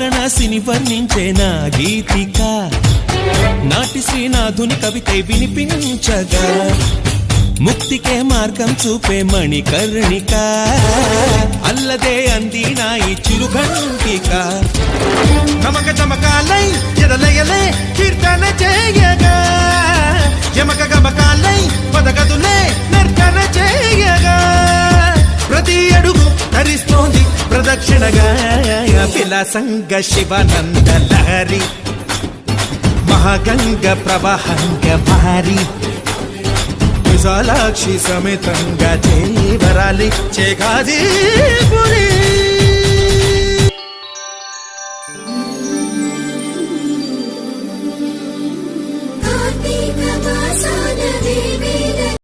వారణాసిని వర్ణించే నా గీతిక నాటి శ్రీనాథుని కవితే వినిపించగా ముక్తికే మార్గం చూపే మణికర్ణిక అల్లదే అంది నా ఈ చిరుఘంటిక నమక చమకాలై ఎదలయలే కీర్తన చేయగా యమక గమకాలై పదగదులే నర్తన చేయగా ప్రతి అడుగు ధరిస్తోంది ప్రదక్షిణగా విలాసంగ శివానంద లహరి మహాగంగ ప్రవాహంగ భారీ విశాలాక్షి సమేతంగా చేవరాలి చేగాది పురి